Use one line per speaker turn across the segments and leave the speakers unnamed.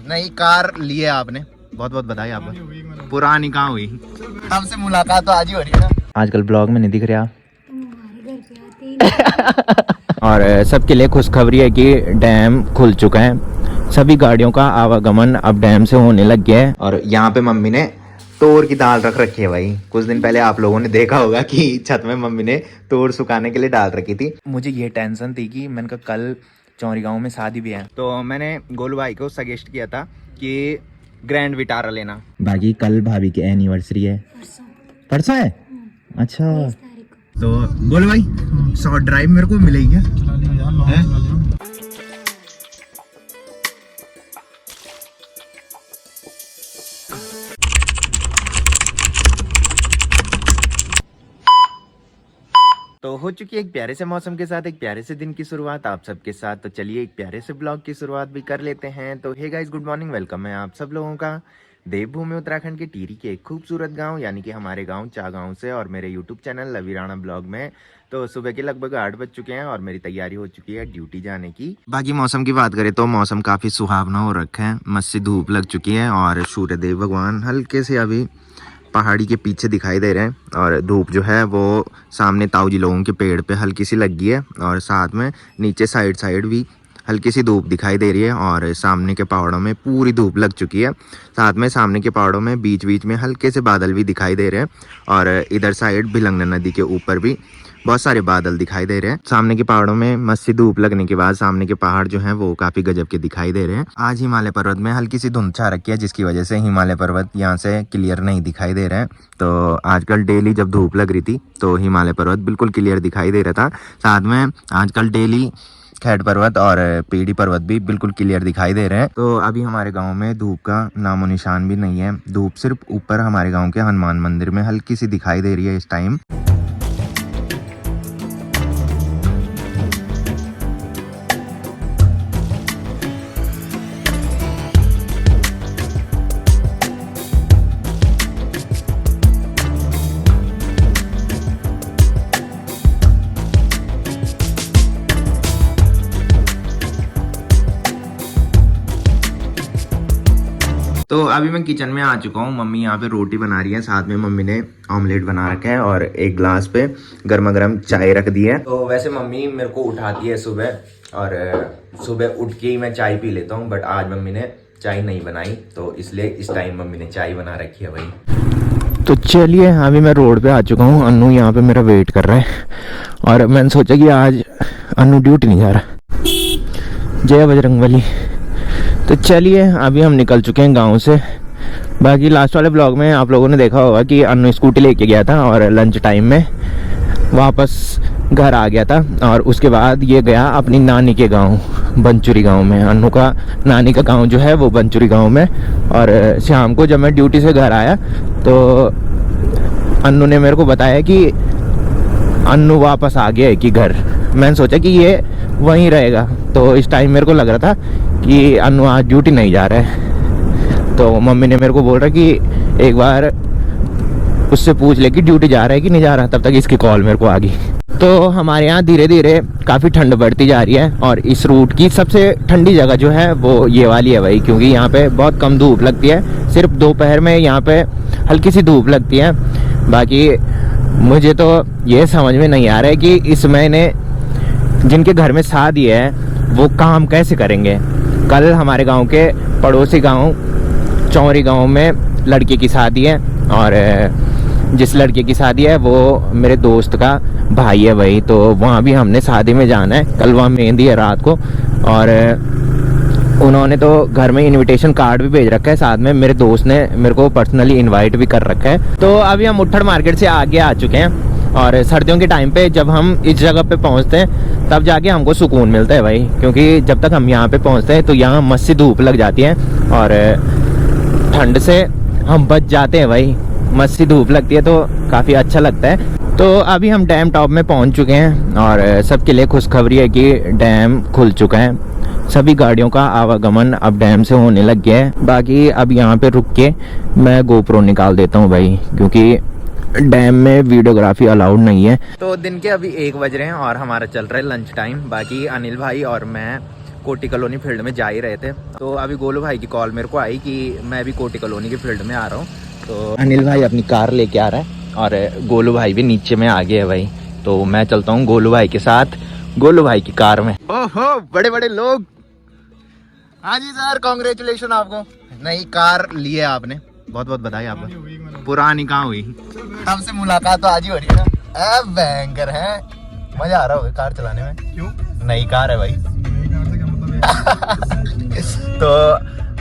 नई कार ली है आपने, बहुत बहुत बधाई आपको। पुरानी कहाँ हुई, हमसे मुलाकात तो आज ही हो रही है ना। आजकल ब्लॉग में नहीं दिख रहा और सबके लिए खुशखबरी है कि डैम खुल चुका है, सभी गाड़ियों का आवागमन अब डैम से होने लग गया है। और यहाँ पे मम्मी ने तोर की दाल रख रखी है भाई। कुछ दिन पहले आप लोगों ने देखा होगा कि छत में मम्मी ने तोर सुखाने के लिए डाल रखी थी। मुझे ये टेंशन थी कि मैंने कहा कल चौरी गाँव में शादी भी है, तो मैंने गोलू भाई को सजेस्ट किया था कि ग्रैंड विटारा लेना। बाकी कल भाभी की एनिवर्सरी है, परसों है। अच्छा तो गोलू भाई शॉर्ट ड्राइव मेरे को मिलेगी क्या? तो हो चुकी है एक प्यारे से मौसम के साथ एक प्यारे से दिन की शुरुआत आप सबके साथ। तो चलिए एक प्यारे से ब्लॉग की शुरुआत भी कर लेते हैं। तो hey guys good morning, welcome है आप सब लोगों का देवभूमि उत्तराखंड के टिहरी के एक खूबसूरत गांव यानी कि हमारे गांव चागांव से और मेरे यूट्यूब चैनल लवी राणा ब्लॉग में। तो सुबह के लगभग 8 बज चुके हैं और मेरी तैयारी हो चुकी है ड्यूटी जाने की। बाकी मौसम की बात करें तो मौसम काफी सुहावना हो रखा है, मस्त सी धूप लग चुकी है और सूर्य देव भगवान हल्के से अभी पहाड़ी के पीछे दिखाई दे रहे हैं और धूप जो है वो सामने ताऊजी लोगों के पेड़ पे हल्की सी लगी है और साथ में नीचे साइड भी हल्की सी धूप दिखाई दे रही है और सामने के पहाड़ों में पूरी धूप लग चुकी है। साथ में सामने के पहाड़ों में बीच बीच में हल्के से बादल भी दिखाई दे रहे हैं और इधर साइड भिलंगना नदी के ऊपर भी बहुत सारे बादल दिखाई दे रहे हैं। सामने के पहाड़ों में मस्त सी धूप लगने के बाद सामने के पहाड़ जो हैं वो काफी गजब के दिखाई दे रहे हैं। आज हिमालय पर्वत में हल्की सी धुंध छा रखी है जिसकी वजह से हिमालय पर्वत यहाँ से क्लियर नहीं दिखाई दे रहे हैं। तो आजकल डेली जब धूप लग रही थी तो हिमालय पर्वत बिल्कुल क्लियर दिखाई दे रहा था। साथ में आजकल डेली खैट पर्वत और पीडी पर्वत भी बिल्कुल क्लियर दिखाई दे रहे हैं। तो अभी हमारे गांव में धूप का नामो निशान भी नहीं है, धूप सिर्फ ऊपर हमारे गांव के हनुमान मंदिर में हल्की सी दिखाई दे रही है इस टाइम। तो अभी मैं किचन में आ चुका हूँ, मम्मी यहाँ पे रोटी बना रही है, साथ में मम्मी ने ऑमलेट बना रखा है और एक ग्लास पे गर्मा गर्म चाय रख दी है। तो वैसे मम्मी मेरे को उठाती है सुबह और सुबह उठ के ही मैं चाय पी लेता हूँ, बट आज मम्मी ने चाय नहीं बनाई तो इसलिए इस टाइम मम्मी ने चाय बना रखी है भाई। तो चलिए अभी मैं रोड पे आ चुका हूँ, अन्नू यहाँ पे मेरा वेट कर रहा है और मैंने सोचा कि आज अन्नू ड्यूटी नहीं जा रहा। जय बजरंगबली। तो चलिए अभी हम निकल चुके हैं गांव से। बाकी लास्ट वाले ब्लॉग में आप लोगों ने देखा होगा कि अन्नू स्कूटी लेके गया था और लंच टाइम में वापस घर आ गया था और उसके बाद ये गया अपनी नानी के गांव बनचुरी गांव में। अन्नू का नानी का गांव जो है वो बनचुरी गांव में। और शाम को जब मैं ड्यूटी से घर आया तो अन्नू ने मेरे को बताया कि अन्नू वापस आ गया है कि घर। मैंने सोचा कि ये वहीं रहेगा, तो इस टाइम मेरे को लग रहा था कि अन्नू आज ड्यूटी नहीं जा रहा है। तो मम्मी ने मेरे को बोल रहा कि एक बार उससे पूछ ले कि ड्यूटी जा रहा है कि नहीं जा रहा। तब तक इसकी कॉल मेरे को आ गई। तो हमारे यहाँ धीरे धीरे काफ़ी ठंड बढ़ती जा रही है और इस रूट की सबसे ठंडी जगह जो है वो ये वाली है भाई, क्योंकि यहाँ पे बहुत कम धूप लगती है, सिर्फ दोपहर में यहाँ पे हल्की सी धूप लगती है। बाकी मुझे तो ये समझ में नहीं आ रहा है कि इस महीने जिनके घर में शादी है वो काम कैसे करेंगे। कल हमारे गांव के पड़ोसी गांव चौरी गांव में लड़के की शादी है और जिस लड़के की शादी है वो मेरे दोस्त का भाई है भाई। तो वहाँ भी हमने शादी में जाना है, कल वहाँ मेहंदी है रात को और उन्होंने तो घर में इनविटेशन कार्ड भी भेज रखा है, साथ में मेरे दोस्त ने मेरे को पर्सनली इनवाइट भी कर रखा है। तो अभी हम मुट्ठड़ मार्केट से आगे आ चुके हैं और सर्दियों के टाइम पे जब हम इस जगह पे पहुंचते हैं तब जाके हमको सुकून मिलता है भाई, क्योंकि जब तक हम यहाँ पे पहुंचते हैं तो यहाँ मस्त सी धूप लग जाती है और ठंड से हम बच जाते हैं भाई। मस्त सी धूप लगती है तो काफ़ी अच्छा लगता है। तो अभी हम डैम टॉप में पहुंच चुके हैं और सबके लिए खुशखबरी है कि डैम खुल चुका है, सभी गाड़ियों का आवागमन अब डैम से होने लग गया है। बाकी अब यहाँ पे रुक के मैं गोप्रो निकाल देता हूँ भाई, क्योंकि डैम में वीडियोग्राफी अलाउड नहीं है। तो दिन के अभी 1 बज रहे हैं और हमारा चल रहा है लंच टाइम। बाकी अनिल भाई और मैं कोटी कॉलोनी फील्ड में जा ही रहे थे। तो अभी गोलू भाई की कॉल मेरे को आई कि मैं भी कोटी कॉलोनी के फील्ड में आ रहा हूँ। तो अनिल भाई अपनी कार लेके आ रहा है और गोलू भाई भी नीचे में आ गए है भाई। तो मैं चलता हूँ गोलू भाई के साथ गोलू भाई की कार में। ओहो बड़े बड़े लोग। हाँ जी सर, कॉन्ग्रेचुलेशन आपको, नई कार ली है आपने, बहुत बहुत बधाई आपको। पुरानी कहाँ हुई, हमसे मुलाकात तो आज ही हो रही है ना। भयंकर है, मजा आ रहा होगा कार चलाने में। क्यों? नई कार है भाई। तो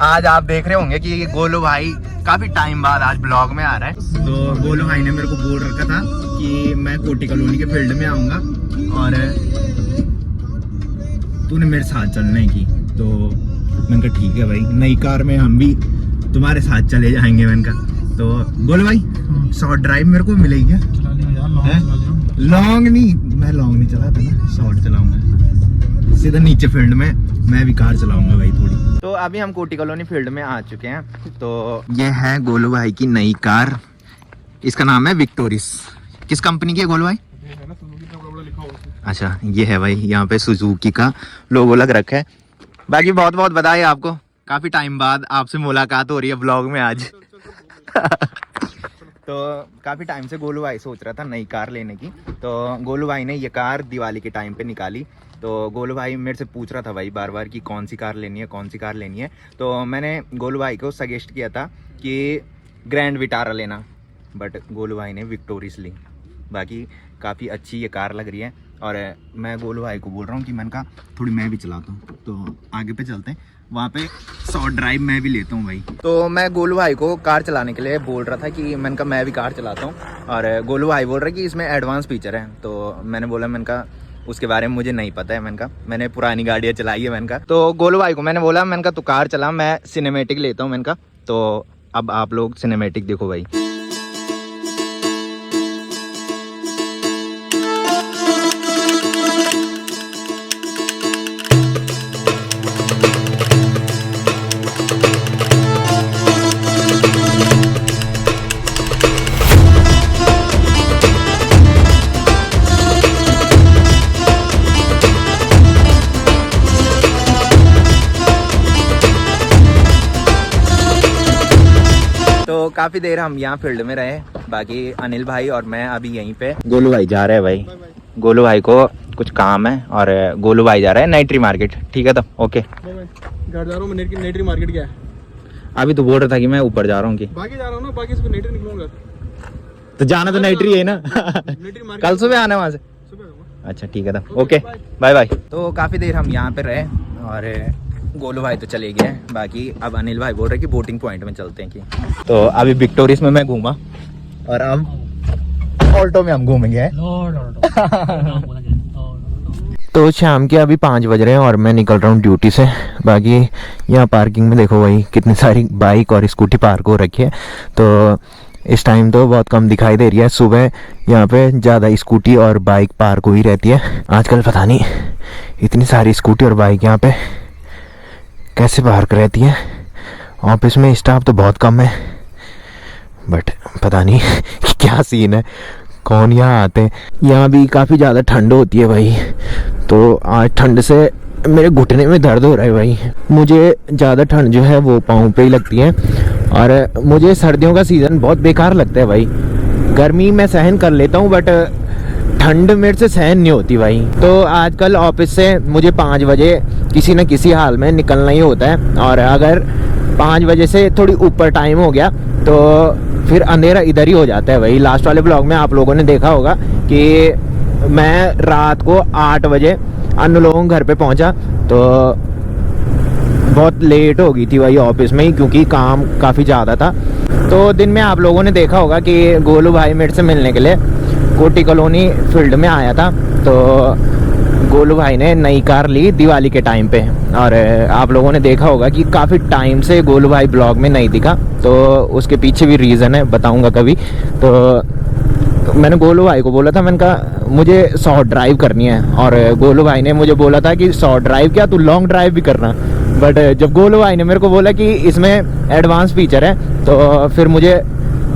आज आप देख रहे होंगे कि गोलू भाई काफी टाइम बाद आज ब्लॉग में आ रहा है। तो गोलू भाई ने मेरे को बोल रखा था कि मैं कोटी कॉलोनी के फील्ड में आऊंगा और तूने मेरे साथ चलने की। तो मैंने कहा ठीक है भाई, नई कार में हम भी तुम्हारे साथ चले जाएंगे। मैंने कहा तो गोलू भाई शॉर्ट ड्राइव मेरे को मिलेगी क्या? लॉन्ग नहीं, मैं लॉन्ग नहीं चलाता ना, शॉर्ट चलाऊंगा सीधा नीचे फील्ड में। मैं भी कार चलाऊंगा भाई थोड़ी। तो अभी हम कोटी कॉलोनी फील्ड में आ चुके हैं। तो ये है गोलू भाई की नई कार, इसका नाम है विक्टोरिस। किस कंपनी की है गोलू भाई? अच्छा ये है भाई, यहाँ पे सुजुकी का लोगो लग रखा है। बाकी बहुत बहुत बधाई आपको, काफी टाइम बाद आपसे मुलाकात हो रही है ब्लॉग में आज। तो काफ़ी टाइम से गोलू भाई सोच रहा था नई कार लेने की। तो गोलू भाई ने ये कार दिवाली के टाइम पे निकाली। तो गोलू भाई मेरे से पूछ रहा था भाई बार बार कि कौन सी कार लेनी है, कौन सी कार लेनी है। तो मैंने गोलू भाई को सजेस्ट किया था कि ग्रैंड विटारा लेना, बट गोलू भाई ने विक्टोरिस ली। बाकी काफ़ी अच्छी ये कार लग रही है और मैं गोलू भाई को बोल रहा हूँ कि मैंने कहा थोड़ी मैं भी चलाता हूँ। तो आगे पे चलते हैं, वहाँ पे शॉर्ट ड्राइव मैं भी लेता हूँ भाई। तो मैं गोलू भाई को कार चलाने के लिए बोल रहा था कि मैंने कहा मैं भी कार चलाता हूँ। और गोलू भाई बोल रहा है कि इसमें एडवांस फीचर है। तो मैंने बोला, मैंने कहा उसके बारे में मुझे नहीं पता है। मैंने कहा मैंने पुरानी गाड़ियाँ चलाई है। मैंने कहा तो गोलू भाई को मैंने बोला, मैंने कहा तू कार चला, मैं सिनेमेटिक लेता हूँ। मैंने कहा तो अब आप लोग सिनेमेटिक देखो भाई। तो काफ़ी देर हम यहाँ फील्ड में रहे। बाकी अनिल भाई और मैं अभी यहीं पे। गोलू भाई जा रहे हैं भाई, गोलू भाई को कुछ काम है और गोलू भाई जा रहे हैं नाइट्री मार्केट। ठीक है, तो ओके।
घर जा रहा हूँ। नाइट्री मार्केट क्या है?
अभी तो बोल रहा था कि मैं ऊपर जा रहा हूँ कि
बाकी जा रहा हूँ ना, बाकी सुबह नाइट्री निकलूंगा।
तो जाना तो नाइट्री है ना। कल सुबह आना वहाँ से। अच्छा ठीक है, तो ओके बाय बाय। तो काफ़ी देर हम यहाँ पे रहे और गोलू भाई तो चले गए। बाकी अब अनिल भाई बोल रहे कि बोटिंग पॉइंट में चलते हैं कि। तो अभी विक्टोरियस में मैं घूमा और अब ऑल्टो में हम घूमेंगे। तो शाम के अभी 5 बज रहे हैं और मैं निकल रहा हूँ ड्यूटी से। बाकी यहाँ पार्किंग में देखो भाई कितनी सारी बाइक और स्कूटी पार्क हो रखी है। तो इस टाइम तो बहुत कम दिखाई दे रही है, सुबह यहाँ पे ज़्यादा स्कूटी और बाइक पार्क हुई रहती है। आजकल पता नहीं इतनी सारी स्कूटी और बाइक यहाँ पे कैसे पार्क रहती है। ऑफिस में स्टाफ तो बहुत कम है, बट पता नहीं क्या सीन है, कौन यहाँ आते हैं। यहाँ भी काफ़ी ज़्यादा ठंड होती है भाई। तो आज ठंड से मेरे घुटने में दर्द हो रहा है भाई। मुझे ज़्यादा ठंड जो है वो पाँव पे ही लगती है और मुझे सर्दियों का सीज़न बहुत बेकार लगता है भाई। गर्मी मैं सहन कर लेता हूँ बट ठंड मेरे से सहन नहीं होती भाई। तो आजकल ऑफिस से मुझे 5 बजे किसी न किसी हाल में निकलना ही होता है और अगर 5 बजे से थोड़ी ऊपर टाइम हो गया तो फिर अंधेरा इधर ही हो जाता है भाई। लास्ट वाले ब्लॉग में आप लोगों ने देखा होगा कि मैं रात को 8 बजे अनुलोम घर पे पहुंचा तो बहुत लेट हो गई थी भाई ऑफिस में ही, क्योंकि काम काफ़ी ज़्यादा था। तो दिन में आप लोगों ने देखा होगा कि गोलू भाई मेरे से मिलने के लिए कोटी कॉलोनी फील्ड में आया था। तो गोलू भाई ने नई कार ली दिवाली के टाइम पे और आप लोगों ने देखा होगा कि काफ़ी टाइम से गोलू भाई ब्लॉग में नहीं दिखा। तो उसके पीछे भी रीज़न है, बताऊंगा कभी। तो मैंने गोलू भाई को बोला था, मैंने कहा मुझे शॉर्ट ड्राइव करनी है और गोलू भाई ने मुझे बोला था कि शॉर्ट ड्राइव क्या, तू लॉन्ग ड्राइव भी करना। बट जब गोलू भाई ने मेरे को बोला कि इसमें एडवांस फीचर है तो फिर मुझे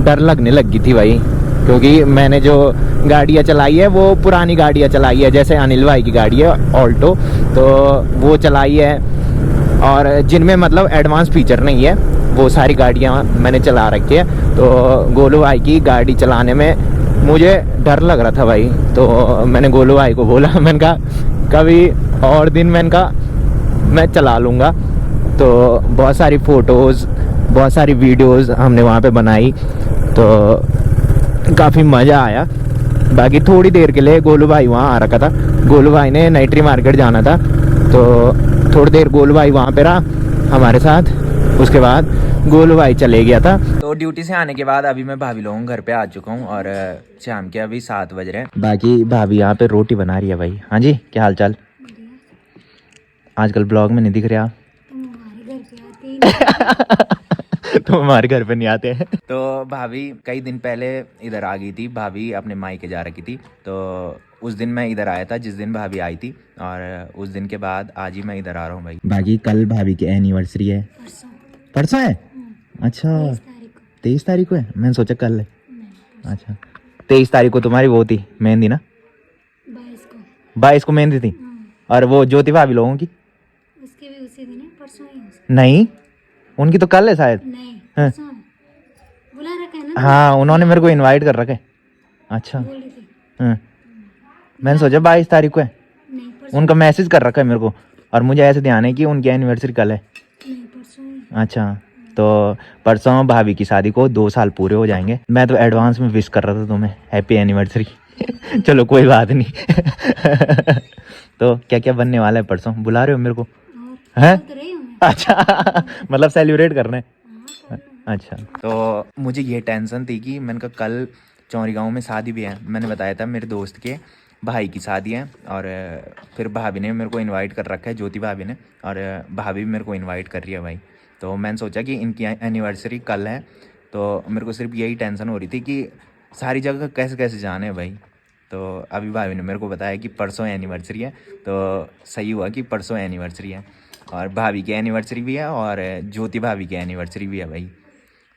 डर लगने लग गई थी भाई। क्योंकि मैंने जो गाड़ियाँ चलाई है वो पुरानी गाड़ियाँ चलाई है, जैसे अनिल भाई की गाड़ी है ऑल्टो, तो वो चलाई है, और जिनमें मतलब एडवांस फीचर नहीं है वो सारी गाड़ियाँ मैंने चला रखी है। तो गोलू भाई की गाड़ी चलाने में मुझे डर लग रहा था भाई, तो मैंने गोलू भाई को बोला, मैंने कहा कभी और दिन मैंने कहा मैं चला लूँगा। तो बहुत सारी फ़ोटोज़, बहुत सारी वीडियोज़ हमने वहाँ पे बनाई, तो काफ़ी मज़ा आया। बाकी थोड़ी देर के लिए गोलू भाई वहाँ आ रखा था, गोलू भाई ने नाइट्री मार्केट जाना था, तो थोड़ी देर गोलू भाई वहाँ पे रहा हमारे साथ, उसके बाद गोलू भाई चले गया था। तो ड्यूटी से आने के बाद अभी मैं भाभी लोगों के घर पे आ चुका हूँ और शाम के अभी 7 बज रहे हैं। बाकी भाभी यहाँ पे रोटी बना रही है भाई। हाँ जी, क्या हाल चाल? आजकल ब्लॉग में नहीं दिख रहे आप। तो हमारे घर पे नहीं आते हैं। तो भाभी कई दिन पहले इधर आ गई थी, भाभी अपने मायके जा रखी थी, तो उस दिन मैं इधर आया था जिस दिन भाभी आई थी, और उस दिन के बाद आज ही मैं इधर आ रहा हूँ भाई। बाकी कल भाभी की एनिवर्सरी है। परसों है? अच्छा, 23 तारीख को है, मैंने सोचा कल है। अच्छा, 23 तारीख को तुम्हारी वो थी मेहंदी ना? 22 को मेहंदी थी। और वो ज्योति भाभी लोगों की
उसके भी उसी दिन है, परसों ही है उसकी।
नहीं, उनकी तो कल है शायद।
नहीं,
हाँ।
परसों है। बुला रखा है ना?
हाँ, उन्होंने मेरे को इनवाइट कर रखा है। अच्छा,
बोल रही थी।
हाँ। मैंने सोचा 22 तारीख को है,
नहीं, परसों।
उनका मैसेज कर रखा है मेरे को, और मुझे ऐसे ध्यान है कि उनकी एनिवर्सरी कल है।
नहीं, परसों ही।
अच्छा, तो परसों भाभी की शादी को 2 साल पूरे हो जाएंगे। मैं तो एडवांस में विश कर रहा था तुम्हें हैप्पी एनिवर्सरी। चलो कोई बात नहीं। तो क्या क्या बनने वाला है परसों, बुला रहे हो मेरे को?
और
हैं?
बोल तो रही हूँ मैं।
अच्छा, मतलब सेलिब्रेट करने।
हाँ, करना।
अच्छा, तो मुझे ये टेंशन थी कि मैंने कहा कल चौरी गाँव में शादी भी है, मैंने बताया था मेरे दोस्त के भाई की शादी है, और फिर भाभी ने मेरे को इनवाइट कर रखा है, ज्योति भाभी ने, और भाभी भी मेरे को इनवाइट कर रही है भाई। तो मैंने सोचा कि इनकी एनिवर्सरी कल है, तो मेरे को सिर्फ यही टेंशन हो रही थी कि सारी जगह कैसे कैसे जाने हैं भाई। तो अभी भाभी ने मेरे को बताया कि परसों एनिवर्सरी है, तो सही हुआ कि परसों एनिवर्सरी है, और भाभी की एनिवर्सरी भी है और ज्योति भाभी की एनिवर्सरी भी है भाई।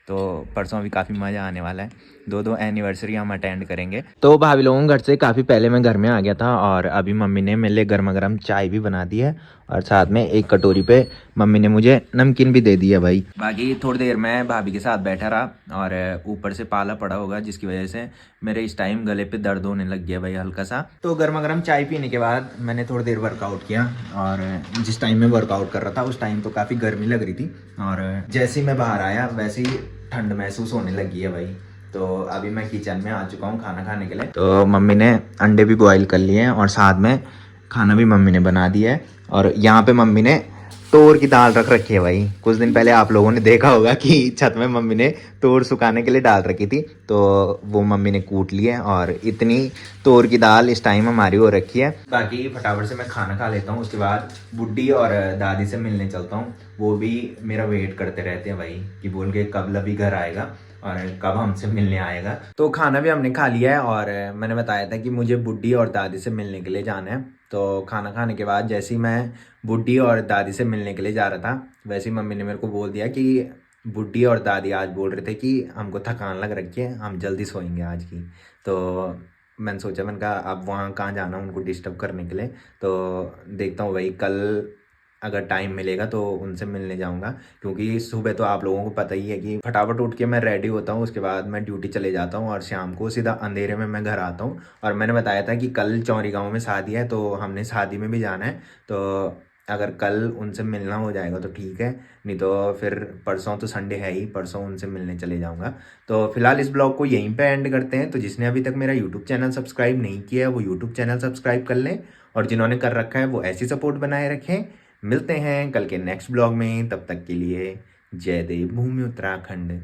तो परसों भी काफ़ी मज़ा आने वाला है, दो एनिवर्सरी हम अटेंड करेंगे। तो भाभी लोगों के घर से काफ़ी पहले मैं घर में आ गया था, और अभी मम्मी ने मेरे लिए गर्मा गर्म चाय भी बना दी है, और साथ में एक कटोरी पे मम्मी ने मुझे नमकीन भी दे दी है भाई। बाकी थोड़ी देर मैं भाभी के साथ बैठा रहा, और ऊपर से पाला पड़ा होगा जिसकी वजह से मेरे इस टाइम गले पे दर्द होने लग गया भाई हल्का सा। तो गर्मा गर्म चाय पीने के बाद मैंने थोड़ी देर वर्कआउट किया, और जिस टाइम मैं वर्कआउट कर रहा था उस टाइम तो काफ़ी गर्मी लग रही थी, और जैसे ही मैं बाहर आया वैसे ही ठंड महसूस होने लगी है भाई। तो अभी मैं किचन में आ चुका हूँ खाना खाने के लिए। तो मम्मी ने अंडे भी बॉईल कर लिए हैं, और साथ में खाना भी मम्मी ने बना दिया है, और यहाँ पे मम्मी ने तोर की दाल रख रखी है भाई। कुछ दिन पहले आप लोगों ने देखा होगा कि छत में मम्मी ने तोर सुखाने के लिए डाल रखी थी, तो वो मम्मी ने कूट ली है, और इतनी तोर की दाल इस टाइम हमारी हो रखी है। बाकी फटाफट से मैं खाना खा लेता हूँ, उसके बाद बुड्ढी और दादी से मिलने चलता हूँ। वो भी मेरा वेट करते रहते हैं भाई कि बोल के कब लभी घर आएगा और कब हमसे मिलने आएगा। तो खाना भी हमने खा लिया है, और मैंने बताया था कि मुझे बुड्ढी और दादी से मिलने के लिए जाना है। तो खाना खाने के बाद जैसे ही मैं बुड्ढी और दादी से मिलने के लिए जा रहा था, वैसे ही मम्मी ने मेरे को बोल दिया कि बुड्ढी और दादी आज बोल रहे थे कि हमको थकान लग रखी है, हम जल्दी सोएंगे आज की। तो मैंने सोचा, मैंने कहा अब वहाँ कहाँ जाना उनको डिस्टर्ब करने के लिए, तो देखता हूँ भाई कल अगर टाइम मिलेगा तो उनसे मिलने जाऊंगा, क्योंकि सुबह तो आप लोगों को पता ही है कि फटाफट उठ के मैं रेडी होता हूँ, उसके बाद मैं ड्यूटी चले जाता हूँ, और शाम को सीधा अंधेरे में मैं घर आता हूँ। और मैंने बताया था कि कल चौरी गाँव में शादी है, तो हमने शादी में भी जाना है, तो अगर कल उनसे मिलना हो जाएगा तो ठीक है, नहीं तो फिर परसों तो संडे है ही, परसों उनसे मिलने चले जाऊंगा। तो फिलहाल इस ब्लॉग को यहीं पे एंड करते हैं। तो जिसने अभी तक मेरा यूट्यूब चैनल सब्सक्राइब नहीं किया है वो यूट्यूब चैनल सब्सक्राइब कर लें, और जिन्होंने कर रखा है वो ऐसी सपोर्ट बनाए रखें। मिलते हैं कल के नेक्स्ट ब्लॉग में, तब तक के लिए जय देव भूमि उत्तराखंड।